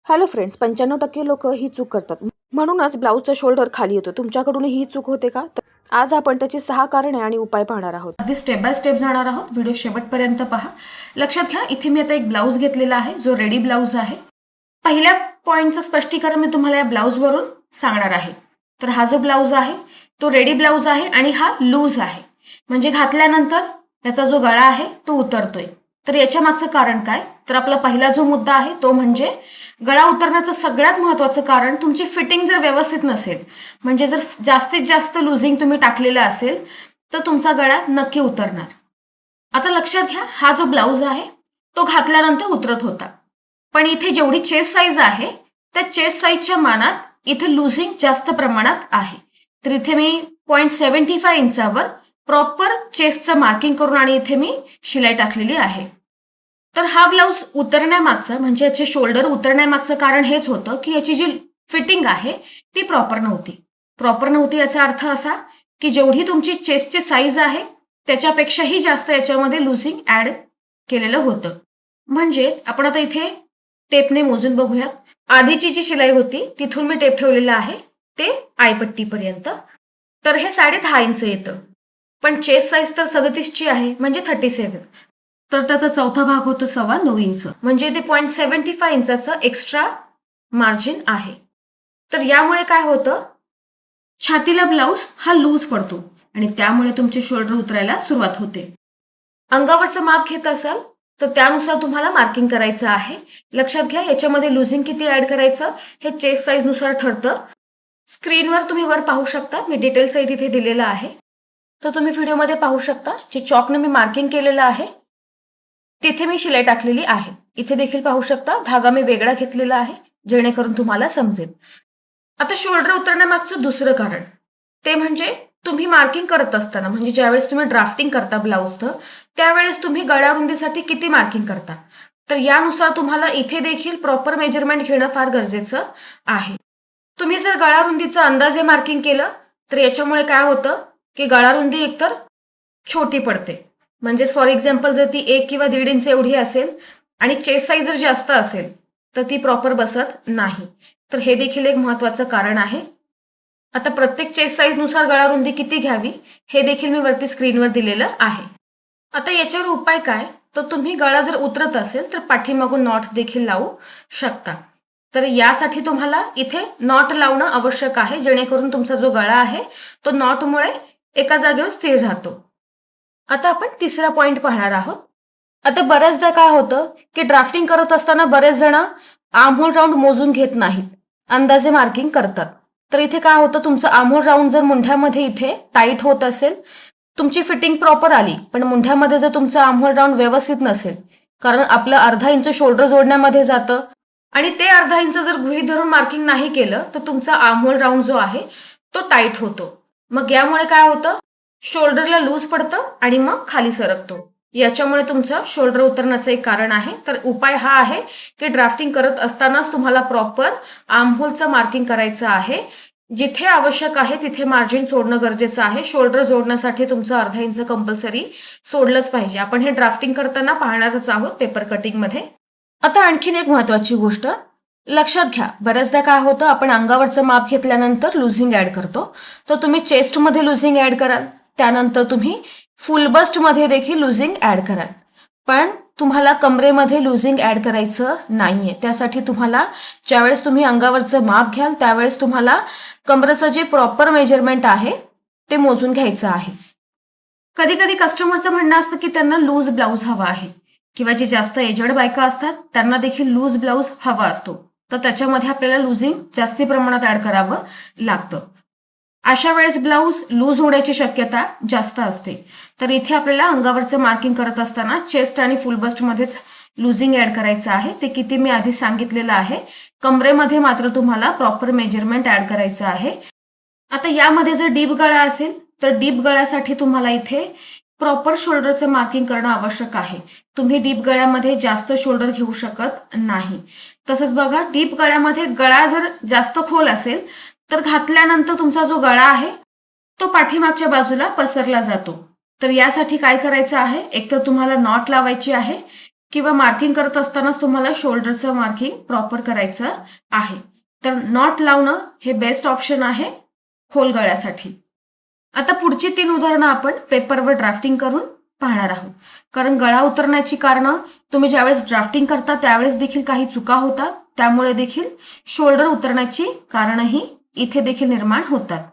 Hello friends, 95% लोक ही चूक करतात. म्हणूनच ब्लाऊजचा शोल्डर खाली येतो. तुमच्याकडून ही चूक होते का? तर आज आपण त्याची 6 कारणे आणि उपाय पाहणार आहोत. अगदी स्टेप बाय स्टेप जाणार आहोत. व्हिडिओ शेवटपर्यंत पहा. लक्षात घ्या, इथे मी आता एक ब्लाऊज घेतलेला आहे जो रेडी ब्लाऊज आहे. पहिल्या पॉईंटचं स्पष्टीकरण मी तुम्हाला या ब्लाऊजवरून सांगणार आहे. तर हा जो ब्लाऊज आहे तो रेडी ब्लाऊज आहे आणि हा लूज आहे. म्हणजे घातल्यानंतर याचा जो गळा आहे तो उतरतोय. तर याच्या मागचं कारण काय? तर आपला पहिला जो मुद्दा आहे तो म्हणजे गळा उतरण्याचं सगळ्यात महत्त्वाचं कारण तुमची फिटिंग जर व्यवस्थित नसेल, म्हणजे जर जास्तीत जास्त लुझिंग तुम्ही टाकलेलं असेल तर तुमचा गळा नक्की उतरणार. आता लक्षात घ्या, हा जो ब्लाऊज आहे तो घातल्यानंतर उतरत होता, पण इथे जेवढी चेस्ट साईज आहे त्या चेस्ट साईजच्या मानात इथे लुझिंग जास्त प्रमाणात आहे. तर इथे मी 0.75 इंचावर प्रॉपर चेस्टचं मार्किंग करून आणि इथे मी शिलाई टाकलेली आहे. तर हा ब्लाऊज उतरण्यामागचं म्हणजे याचे शोल्डर उतरण्यामागचं कारण हेच होतं की याची जी फिटिंग आहे ती प्रॉपर नव्हती. याचा अर्थ असा की जेवढी तुमची चेस्टची साईज आहे त्याच्यापेक्षाही जास्त याच्यामध्ये लुझिंग ऍड केलेलं होतं. म्हणजेच आपण आता इथे टेपने मोजून बघूयात. आधीची जी शिलाई होती तिथून मी टेप ठेवलेला आहे ते आयपट्टीपर्यंत. तर हे 10.5 इंच येतं, पण चेस्ट साईज तर 37ची आहे म्हणजे 37. तर त्याचा चौथा भाग होतो 9.25 इंच, म्हणजे ते 0.75 इंचाचं एक्स्ट्रा मार्जिन आहे. तर यामुळे काय होतं, छातीला ब्लाऊज हा लूज पडतो आणि त्यामुळे तुमचे शोल्डर उतरायला सुरुवात होते. अंगावरचं माप घेत असाल तर त्यानुसार तुम्हाला मार्किंग करायचं आहे. लक्षात घ्या, याच्यामध्ये लुझिंग किती ऍड करायचं हे चेस्ट साईज नुसार ठरतं. स्क्रीनवर तुम्ही वर पाहू शकता, मी डिटेल साईड इथे दिलेला आहे. तर तुम्ही व्हिडिओमध्ये पाहू शकता, जे चॉकने मी मार्किंग केलेलं आहे तिथे मी शिलाई टाकलेली आहे. इथे देखील पाहू शकता, धागा मी वेगळा घेतलेला आहे जेणेकरून तुम्हाला समजेल. आता शोल्डर उतरण्यामागचं दुसरं कारण ते म्हणजे तुम्ही मार्किंग करत असताना, म्हणजे ज्यावेळेस तुम्ही ड्राफ्टिंग करता ब्लाऊजचं त्यावेळेस तुम्ही गळा रुंदीसाठी किती मार्किंग करता, तर यानुसार तुम्हाला इथे देखील प्रॉपर मेजरमेंट घेणं फार गरजेचं आहे. तुम्ही जर गळा रुंदीचं अंदाजे मार्किंग केलं तर याच्यामुळे काय होतं की गळा रुंदी एकतर छोटी पडते. म्हणजे फॉर एक्झाम्पल जर ती 1 किंवा 1.5 इंच एवढी असेल आणि चेस्ट साईज जर जास्त असेल तर ती प्रॉपर बसत नाही. तर हे देखील एक महत्त्वाचं कारण आहे. आता प्रत्येक चेस्ट साईजनुसार गळा रुंदी किती घ्यावी हे देखील मी वरती स्क्रीनवर दिलेलं आहे. आता याच्यावर उपाय काय, तर तुम्ही गळा जर उतरत असेल तर पाठीमागून नॉट देखील लावू शकता. तर यासाठी तुम्हाला इथे नॉट लावणं आवश्यक आहे, जेणेकरून तुमचा जो गळा आहे तो नॉटमुळे एका जागेवर स्थिर राहतो. आता आपण तिसरा पॉइंट पाहणार आहोत. आता बऱ्याचदा काय होतं की ड्राफ्टिंग करत असताना बरेच जण आर्महोल राऊंड मोजून घेत नाहीत, अंदाजे मार्किंग करतात. तर इथे काय होतं, तुमचं आर्महोल राऊंड जर मुंढ्यामध्ये इथे टाईट होत असेल, तुमची फिटिंग प्रॉपर आली, पण मुंढ्यामध्ये जर तुमचं आर्महोल राऊंड व्यवस्थित नसेल, कारण आपलं अर्धा इंच शोल्डर जोडण्यामध्ये जातं आणि ते अर्धा इंच जर गृहीत धरून मार्किंग नाही केलं तर तुमचा आर्महोल राऊंड जो आहे तो टाईट होतो. मग यामुळे काय होतं, शोल्डरला लूज पडतं आणि मग खाली सरकतो. याच्यामुळे तुमचं शोल्डर उतरण्याचं एक कारण आहे. तर उपाय हा आहे की ड्राफ्टिंग करत असतानाच तुम्हाला प्रॉपर आर्महोलचं मार्किंग करायचं आहे. जिथे आवश्यक आहे तिथे मार्जिन सोडणं गरजेचं आहे. शोल्डर जोडण्यासाठी तुमचं अर्धा इंच कंपल्सरी सोडलंच पाहिजे. आपण हे ड्राफ्टिंग करताना पाहणारच आहोत पेपर कटिंगमध्ये. आता आणखीन एक महत्त्वाची गोष्ट लक्षात घ्या, बऱ्याचदा काय होतं, आपण अंगावरचं माप घेतल्यानंतर लुझिंग ऍड करतो. तर तुम्ही चेस्टमध्ये लुझिंग ऍड कराल, त्यानंतर तुम्ही फुल बस्टमध्ये देखील लुझिंग ऍड कराल, पण तुम्हाला कमरेमध्ये लुझिंग ऍड करायचं नाहीये. त्यासाठी तुम्हाला ज्यावेळेस तुम्ही अंगावरचं माप घ्याल त्यावेळेस तुम्हाला कमरेचं जे प्रॉपर मेजरमेंट आहे ते मोजून घ्यायचं आहे. कधी कधी कस्टमरचं म्हणणं असतं की त्यांना लूज ब्लाऊज हवा आहे, किंवा जे जास्त एजड बायका असतात त्यांना देखील लूज ब्लाऊज हवा असतो. तर त्याच्यामध्ये आपल्याला लुझिंग जास्ती प्रमाणात ऍड करावं लागतं. अशा वेळेस ब्लाऊज लूज होण्याची शक्यता जास्त असते. तर इथे आपल्याला अंगावरचं मार्किंग करत असताना चेस्ट आणि फुल बस्टमध्येच लुझिंग ऍड करायचं आहे. ते किती मी आधी सांगितलेलं आहे. कमरेमध्ये मात्र तुम्हाला प्रॉपर मेजरमेंट ऍड करायचं आहे. आता यामध्ये जर डीप गळा असेल तर डीप गळ्यासाठी तुम्हाला इथे प्रॉपर शोल्डरचं मार्किंग करणं आवश्यक आहे. तुम्ही डीप गळ्यामध्ये जास्त शोल्डर घेऊ शकत नाही. तसंच बघा, डीप गळ्यामध्ये गळा जर जास्त खोल असेल तर घातल्यानंतर तुमचा जो गळा आहे तो पाठीमागच्या बाजूला पसरला जातो. तर यासाठी काय करायचं आहे, एकतर तुम्हाला नॉट लावायची आहे किंवा मार्किंग करत असतानाच तुम्हाला शोल्डरचं मार्किंग प्रॉपर करायचं आहे. तर नॉट लावणं हे बेस्ट ऑप्शन आहे खोल गळ्यासाठी. आता पुढची 3 उदाहरणं आपण पेपरवर ड्राफ्टिंग करून पाहणार आहोत. कारण गळा उतरण्याची कारणं तुम्ही ज्यावेळेस ड्राफ्टिंग करता त्यावेळेस देखील काही चुका होतात. त्यामुळे देखील शोल्डर उतरण्याची कारणंही इथे देखील निर्माण होतात.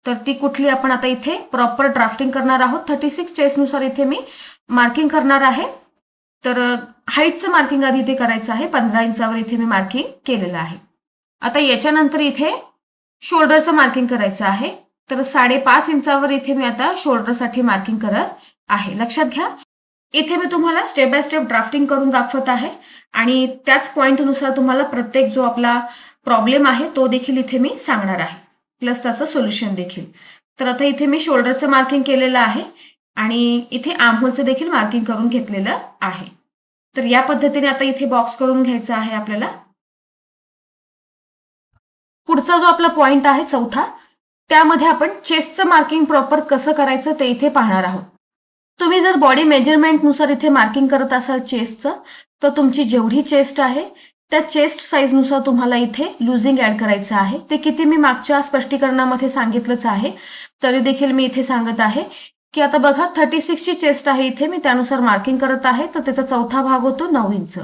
तर ती कुठली आपण आता इथे प्रॉपर ड्राफ्टिंग करणार आहोत. 36 चेस्टनुसार इथे मी मार्किंग करणार आहे. तर हाईटचं मार्किंग आधी इथे करायचं आहे. 15 इंचावर इथे मी मार्किंग केलेलं आहे. आता याच्यानंतर इथे शोल्डरचं मार्किंग करायचं आहे. तर 5.5 इंचावर इथे मी आता शोल्डरसाठी मार्किंग करत आहे. लक्षात घ्या, इथे मी तुम्हाला स्टेप बाय स्टेप ड्राफ्टिंग करून दाखवत आहे आणि त्याच पॉईंटनुसार तुम्हाला प्रत्येक जो आपला प्रॉब्लेम आहे तो देखील इथे मी सांगणार आहे, प्लस त्याचं सोल्युशन देखील. तर आता इथे मी शोल्डरचं मार्किंग केलेलं आहे आणि इथे आर्महोलचं देखील मार्किंग करून घेतलेलं आहे. तर या पद्धतीने आता इथे बॉक्स करून घ्यायचा आहे आपल्याला. पुढचा जो आपला पॉइंट आहे चौथा, त्यामध्ये आपण चेस्टचं मार्किंग प्रॉपर कसं करायचं ते इथे पाहणार आहोत. तुम्ही जर बॉडी मेजरमेंटनुसार इथे मार्किंग करत असाल चेस्टचं, तर तुमची जेवढी चेस्ट आहे त्या चेस्ट साईजनुसार तुम्हाला इथे लुझिंग ॲड करायचं आहे. ते किती मी मागच्या स्पष्टीकरणामध्ये सांगितलंच आहे, तरी देखील मी इथे सांगत आहे की आता बघा 36 ची चेस्ट आहे इथे मी त्यानुसार मार्किंग करत आहे. तर त्याचा चौथा भाग होतो 9 इंच.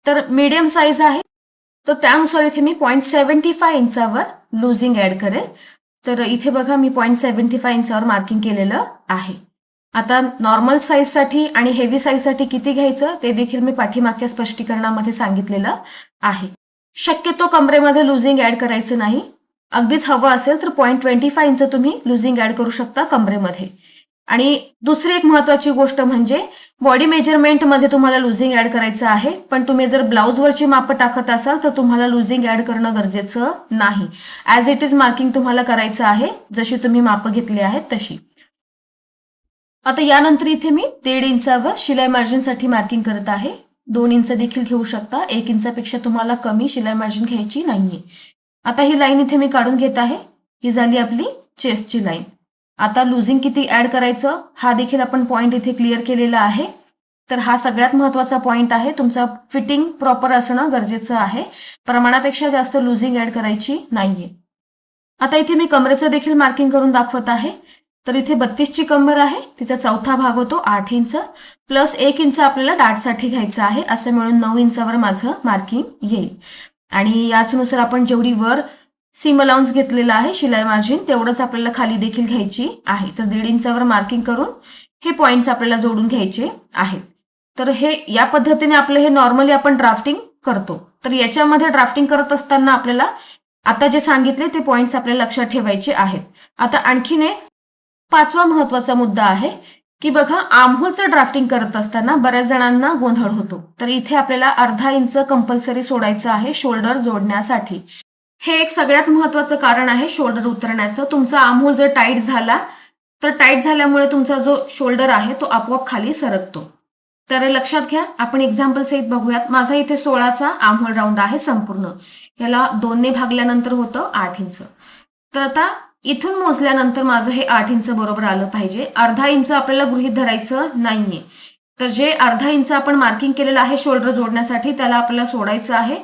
तर मीडियम साईज आहे, तर त्यानुसार इथे मी 0.75 इंचावर लुझिंग ॲड करेल. तर इथे बघा मी 0.75 इंचावर मार्किंग केलेलं आहे. आता नॉर्मल साईजसाठी आणि हेवी साईजसाठी किती घ्यायचं ते देखील मी पाठीमागच्या स्पष्टीकरणामध्ये सांगितलेलं आहे. शक्यतो कमरेमध्ये लुझिंग ॲड करायचं नाही. अगदीच हवं असेल तर 0.25 इंच तुम्ही लुझिंग ॲड करू शकता कमरेमध्ये. आणि दुसरी एक महत्त्वाची गोष्ट म्हणजे बॉडी मेजरमेंटमध्ये तुम्हाला लुझिंग ॲड करायचं आहे, पण तुम्ही जर ब्लाऊजवरची मापं टाकत असाल तर तुम्हाला लुझिंग ॲड करणं गरजेचं नाही. ॲज इट इज मार्किंग तुम्हाला करायचं आहे, जशी तुम्ही मापं घेतली आहेत तशी. आता यानंतर इथे मी 1.5 इंचावर शिलाई मार्जिनसाठी मार्किंग करत आहे. 2 इंच देखील घेऊ शकता. 1 इंचापेक्षा तुम्हाला कमी शिलाई मार्जिन घ्यायची नाहीये. आता ही लाईन इथे मी काढून घेत आहे. ही झाली आपली चेस्टची लाईन. आता लुझिंग किती ॲड करायचं हा देखील आपण पॉईंट इथे क्लिअर केलेला आहे. तर हा सगळ्यात महत्त्वाचा पॉईंट आहे. तुमचा फिटिंग प्रॉपर असणं गरजेचं आहे. प्रमाणापेक्षा जास्त लुझिंग ॲड करायची नाहीये. आता इथे मी कमरेचं देखील मार्किंग करून दाखवत आहे. तर इथे 32 ची कंबर आहे, तिचा चौथा भाग होतो 8 इंच प्लस 1 इंच आपल्याला डाटसाठी घ्यायचं आहे. असं मिळून 9 इंचावर माझं मार्किंग येईल. आणि याचनुसार आपण जेवढी वर सीम अलाउन्स घेतलेला आहे शिलाई मार्जिन तेवढंच आपल्याला खाली देखील घ्यायची आहे. तर 1.5 इंचावर मार्किंग करून हे पॉईंट्स आपल्याला जोडून घ्यायचे आहेत. तर हे या पद्धतीने आपलं हे नॉर्मली आपण ड्राफ्टिंग करतो. तर याच्यामध्ये ड्राफ्टिंग करत असताना आपल्याला आता जे सांगितले ते पॉईंट्स आपल्याला लक्षात ठेवायचे आहेत. आता आणखीन एक 5वा महत्त्वाचा मुद्दा आहे की बघा आर्महोलचं ड्राफ्टिंग करत असताना बऱ्याच जणांना गोंधळ होतो. तर इथे आपल्याला अर्धा इंच कंपल्सरी सोडायचं आहे शोल्डर जोडण्यासाठी. हे एक सगळ्यात महत्त्वाचं कारण आहे शोल्डर उतरण्याचं. तुमचा आर्महोल जर टाईट झाला तर टाईट झाल्यामुळे तुमचा जो शोल्डर आहे तो आपोआप खाली सरकतो. तर लक्षात घ्या, आपण एक्झाम्पल सहित बघूयात. माझा इथे 16चा आर्महोल राऊंड आहे संपूर्ण. याला 2ने भागल्यानंतर होतं 8 इंच. तर आता इथून मोजल्यानंतर माझं हे 8 इंच बरोबर आलं पाहिजे. अर्धा इंच आपल्याला गृहीत धरायचं नाहीये. तर जे अर्धा इंच आपण मार्किंग केलेलं आहे शोल्डर जोडण्यासाठी त्याला आपल्याला सोडायचं आहे.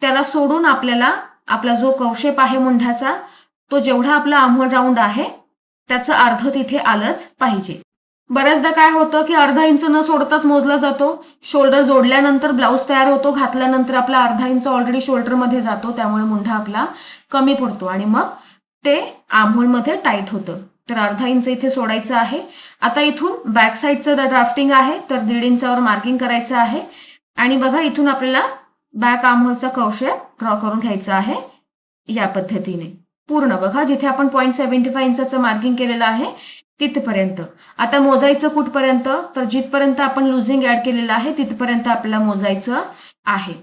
त्याला सोडून आपल्याला आपला जो कवशेप आहे मुंढ्याचा तो जेवढा आपला आर्महोल राऊंड आहे त्याचं अर्ध तिथे आलंच पाहिजे. बऱ्याचदा काय होतं की अर्धा इंच न सोडताच मोजला जातो. शोल्डर जोडल्यानंतर ब्लाऊज तयार होतो, घातल्यानंतर आपला अर्धा इंच ऑलरेडी शोल्डरमध्ये जातो, त्यामुळे मुंढा आपला कमी पडतो आणि मग ते आर्महोलमध्ये टाईट होतं. तर अर्धा इंच इथे सोडायचं आहे. आता इथून बॅक साईडचं ड्राफ्टिंग आहे तर 1.5 इंचावर मार्किंग करायचं आहे आणि बघा इथून आपल्याला बॅक आर्महोलचा कवशेप ड्रॉ करून घ्यायचा आहे या पद्धतीने पूर्ण. बघा जिथे आपण 0.75 इंचाचं मार्किंग केलेलं आहे तिथपर्यंत. आता मोजायचं कुठपर्यंत, तर जिथपर्यंत आपण लुझिंग ॲड केलेलं आहे तिथपर्यंत आपल्याला मोजायचं आहे.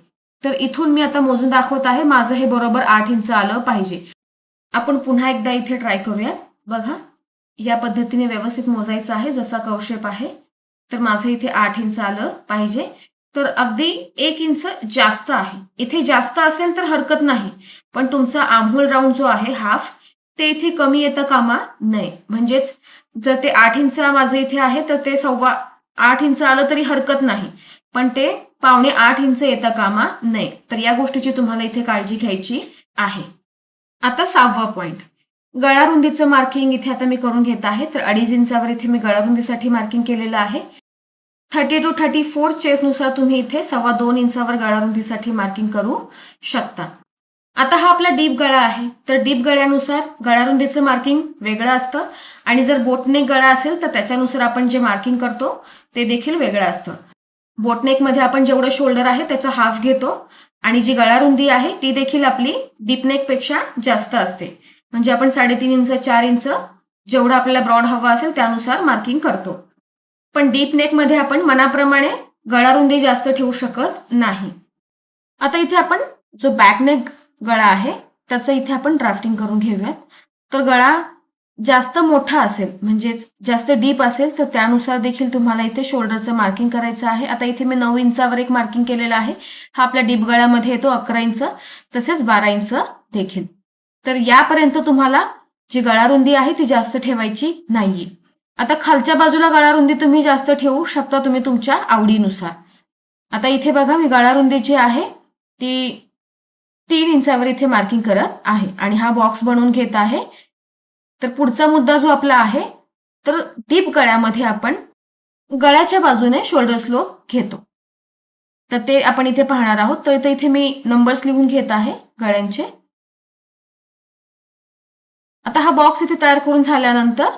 तर इथून मी आता मोजून दाखवत आहे. माझं हे बरोबर 8 इंच आलं पाहिजे. आपण पुन्हा एकदा इथे ट्राय करूया. बघा या पद्धतीने व्यवस्थित मोजायचं आहे जसा कवशेप आहे. तर माझं इथे 8 इंच आलं पाहिजे. तर अगदी 1 इंच जास्त आहे. इथे जास्त असेल तर हरकत नाही, पण तुमचा आर्महोल राऊंड जो आहे हाफ ते इथे कमी येता कामा नये. म्हणजेच जर ते 8 इंच माझं इथे आहे तर ते 8.25 इंच आलं तरी हरकत नाही, पण ते 8.25 इंच येता कामा नये. तर या गोष्टीची तुम्हाला इथे काळजी घ्यायची आहे. आता 6वा पॉइंट, गळा रुंदीचं मार्किंग इथे आता मी करून घेत आहे. तर 2.5 इंचावर इथे मी गळा रुंदीसाठी मार्किंग केलेलं आहे. 30 to 34 चेस्टनुसार तुम्ही इथे 2.25 इंचावर गळा रुंदीसाठी मार्किंग करू शकता. आता हा आपला डीप गळा आहे. तर डीप गळ्यानुसार गळा रुंदीचं मार्किंग वेगळं असतं आणि जर बोटनेक गळा असेल तर त्याच्यानुसार आपण जे मार्किंग करतो ते देखील वेगळं असतं. बोटनेकमध्ये आपण जेवढं शोल्डर आहे त्याचा हाफ घेतो आणि जी गळा रुंदी आहे ती देखील आपली डीप नेकपेक्षा जास्त असते. म्हणजे आपण 3.5 इंच 4 इंच जेवढं आपल्याला ब्रॉड हवा असेल त्यानुसार मार्किंग करतो. पण डीप नेकमध्ये आपण मनाप्रमाणे गळा रुंदी जास्त ठेवू शकत नाही. आता इथे आपण जो बॅकनेक गळा आहे त्याचं इथे आपण ड्राफ्टिंग करून घेऊयात. तर गळा जास्त मोठा असेल म्हणजेच जास्त डीप असेल तर त्यानुसार देखील तुम्हाला इथे शोल्डरचं मार्किंग करायचं आहे. आता इथे मी 9 इंचावर एक मार्किंग केलेलं आहे. हा आपल्या डीप गळ्यामध्ये येतो 11 इंच तसेच 12 इंच देखील. तर यापर्यंत तुम्हाला जी गळा रुंदी आहे ती जास्त ठेवायची नाहीये. आता खालच्या बाजूला गळा रुंदी तुम्ही जास्त ठेवू शकता तुम्ही तुमच्या आवडीनुसार. आता इथे बघा मी गळा रुंदी जी आहे ती 3 इंचावर इथे मार्किंग करत आहे आणि हा बॉक्स बनवून घेत आहे. तर पुढचा मुद्दा जो आपला आहे तर डीप गळ्यामध्ये आपण गळ्याच्या बाजूने शोल्डर स्लोप घेतो. तर ते आपण इथे पाहणार आहोत. तर इथे मी नंबर्स लिहून घेत आहे गळ्यांचे. आता हा बॉक्स इथे तयार करून झाल्यानंतर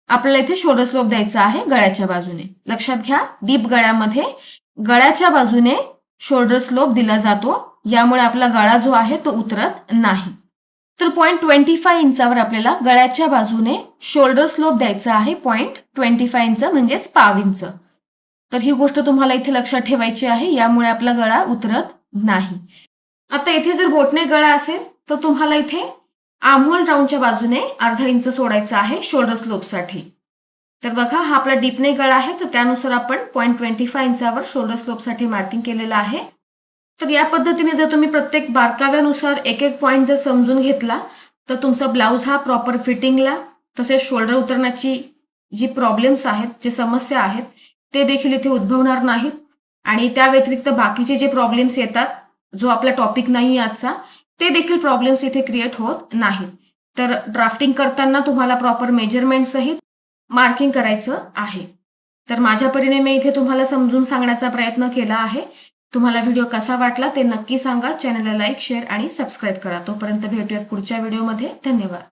आपल्याला इथे शोल्डर स्लोप द्यायचा आहे गळ्याच्या बाजूने. लक्षात घ्या, डीप गळ्यामध्ये गळ्याच्या बाजूने शोल्डर स्लोप दिला जातो. यामुळे आपला गळा जो आहे तो उतरत नाही. तर 0.25 इंचावर आपल्याला गळ्याच्या बाजूने शोल्डर स्लोप द्यायचा आहे. 0.25 इंच म्हणजेच पाव इंच. तर ही गोष्ट तुम्हाला इथे लक्षात ठेवायची आहे. यामुळे आपला गळा उतरत नाही. आता इथे जर बोटनेक गळा असेल तर तुम्हाला इथे आर्महोल राऊंडच्या बाजूने अर्धा इंच सोडायचा आहे शोल्डर स्लोपसाठी. तर बघा हा आपला डीपनेक गळा आहे तर त्यानुसार आपण 0.25 इंचावर शोल्डर स्लोपसाठी मार्किंग केलेलं आहे. तर या पद्धतीने जर तुम्ही प्रत्येक बारकाव्यानुसार एक एक पॉईंट जर समजून घेतला तर तुमचा ब्लाऊज हा प्रॉपर फिटिंगला तसेच शोल्डर उतरण्याची जी प्रॉब्लेम्स आहेत, जे समस्या आहेत ते देखील इथे उद्भवणार नाहीत. आणि त्या व्यतिरिक्त बाकीचे जे प्रॉब्लेम्स येतात, जो आपला टॉपिक नाही आजचा, ते देखील प्रॉब्लेम्स इथे क्रिएट होत नाहीत. तर ड्राफ्टिंग करताना तुम्हाला प्रॉपर मेजरमेंट सहित मार्किंग करायचं आहे. तर माझ्या परीने मी इथे तुम्हाला समजून सांगण्याचा प्रयत्न केला आहे. तुम्हाला व्हिडिओ कसा वाटला ते नक्की सांगा. चॅनलला लाईक, शेअर आणि सबस्क्राईब करा. तोपर्यंत भेटूयात पुढच्या व्हिडिओमध्ये. धन्यवाद.